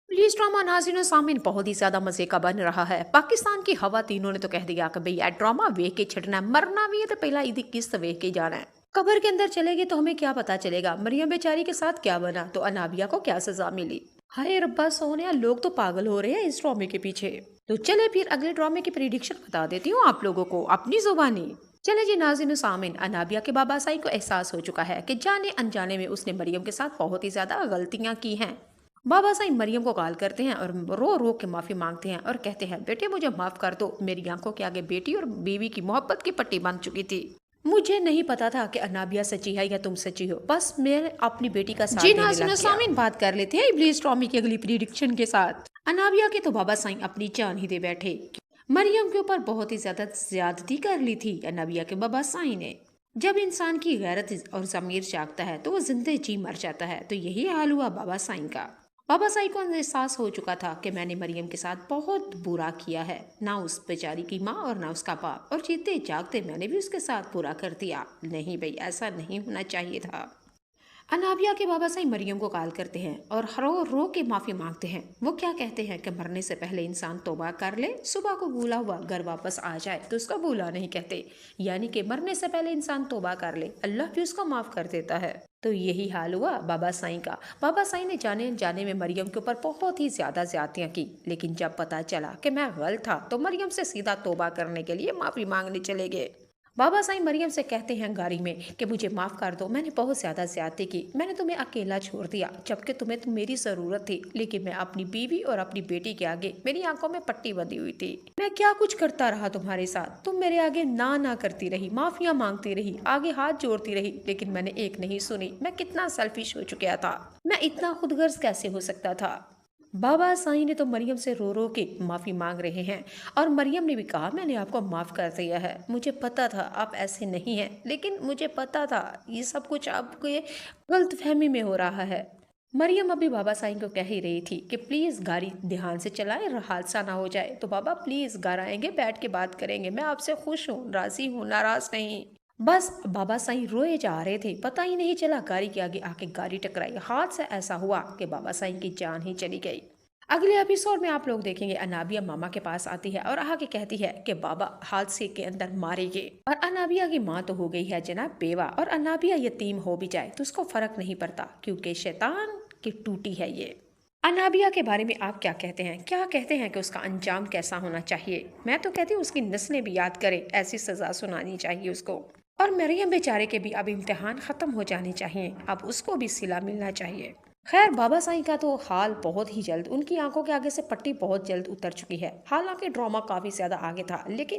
Police drama नाज़रीन सामीन बहुत ही ज्यादा मजे का बन रहा है। पाकिस्तान की हवा तीनों ने तो कह दिया कि भैया ड्रामा वेख के छटना मरना भी है तो पहला ईदी किस्त वेख के जाना है। कबर के अंदर चलेंगे तो हमें क्या पता चलेगा मरियम बेचारी के साथ क्या बना, तो अनाबिया को क्या सजा मिली। हाय रब्बा सोनिया, लोग तो पागल हो रहे हैं इस ड्रामे के पीछे। तो चले फिर अगले ड्रामे की प्रिडिक्शन बता देती हूँ आप लोगों को अपनी जुबानी। चले जी नाज़रीन सामीन, अनाबिया के बाबा साई को एहसास हो चुका है कि जाने अनजाने में उसने मरियम के साथ बहुत ही ज्यादा गलतियां की हैं। बाबा साईं मरियम को कॉल करते हैं और रो रो के माफी मांगते हैं और कहते हैं बेटे मुझे माफ कर दो, मेरी आंखों के आगे बेटी और बीवी की मोहब्बत की पट्टी बन चुकी थी। मुझे नहीं पता था कि अनाबिया सच्ची है या तुम सच्ची हो, बस मैं अपनी बेटी का साथ देने लग गया। सामीन बात कर लेते हैं इब्लीस टॉमी की अगली प्रिडिक्शन के साथ। अनाबिया के तो बाबा साईं अपनी जान ही दे बैठे। मरियम के ऊपर बहुत ही ज्यादा ज्यादती कर ली थी अनाबिया के बाबा साईं ने। जब इंसान की गैरत और ज़मीर जागता है तो वो जिंदे जी मर जाता है, तो यही हाल हुआ बाबा साईं का। बाबा साईं को एहसास हो चुका था कि मैंने मरियम के साथ बहुत बुरा किया है, ना उस बेचारी की माँ और ना उसका बाप, और जीते जागते मैंने भी उसके साथ बुरा कर दिया। नहीं भाई, ऐसा नहीं होना चाहिए था। अनाबिया के बाबा साईं मरियम को कॉल करते हैं और रो रो के माफी मांगते हैं। वो क्या कहते हैं कि मरने से पहले इंसान तौबा कर ले, सुबह को भूला हुआ घर वापस आ जाए तो उसको भूला नहीं कहते। यानी कि मरने से पहले इंसान तौबा कर ले, अल्लाह भी उसको माफ कर देता है। तो यही हाल हुआ बाबा साईं का। बाबा साईं ने जाने जाने में मरियम के ऊपर बहुत ही ज्यादा ज्यादतियां की, लेकिन जब पता चला कि मैं गलत था तो मरियम से सीधा तौबा करने के लिए माफी मांगने चले गए। बाबा साईं मरियम से कहते हैं गाड़ी में कि मुझे माफ कर दो, मैंने बहुत ज्यादा ज्यादती की, मैंने तुम्हें अकेला छोड़ दिया जबकि तुम्हें मेरी जरूरत थी, लेकिन मैं अपनी बीवी और अपनी बेटी के आगे मेरी आंखों में पट्टी बंधी हुई थी। मैं क्या कुछ करता रहा तुम्हारे साथ, तुम मेरे आगे ना ना करती रही, माफिया मांगती रही, आगे हाथ जोड़ती रही, लेकिन मैंने एक नहीं सुनी। मैं कितना सेल्फिश हो चुका था, मैं इतना खुदगर्ज कैसे हो सकता था। बाबा साईं ने तो मरियम से रो रो के माफी मांग रहे हैं और मरियम ने भी कहा मैंने आपको माफ कर दिया है, मुझे पता था आप ऐसे नहीं हैं, लेकिन मुझे पता था ये सब कुछ आपके गलत फहमी में हो रहा है। मरियम अभी बाबा साईं को कह ही रही थी कि प्लीज गाड़ी ध्यान से चलाएं और हादसा ना हो जाए, तो बाबा प्लीज घर आएंगे, बैठ के बात करेंगे, मैं आपसे खुश हूँ, राजी हूँ, नाराज नहीं। बस बाबा साईं रोए जा रहे थे, पता ही नहीं चला गाड़ी के आगे आके गाड़ी टकराई, हादसा ऐसा हुआ कि बाबा साईं की जान ही चली गई। अगले एपिसोड में आप लोग देखेंगे अनाबिया मामा के पास आती है और आके कहती है कि बाबा हादसे के अंदर मारे गए, और अनाबिया की माँ तो हो गई है जनाब बेवा, और अनाबिया यतीम हो भी जाए तो उसको फर्क नहीं पड़ता क्योंकि शैतान की टूटी है ये। अनाबिया के बारे में आप क्या कहते हैं, क्या कहते हैं कि उसका अंजाम कैसा होना चाहिए? मैं तो कहती हूँ उसकी नस्लें भी याद करे, ऐसी सजा सुनानी चाहिए उसको। और मरियम बेचारे के भी अब इम्तिहान खत्म हो जाने चाहिए, अब उसको भी सिला मिलना चाहिए। खैर बाबा साईं का तो हाल बहुत ही जल्द, उनकी आंखों के आगे से पट्टी बहुत जल्द उतर चुकी है। हालांकि ड्रामा काफी ज्यादा आगे था, लेकिन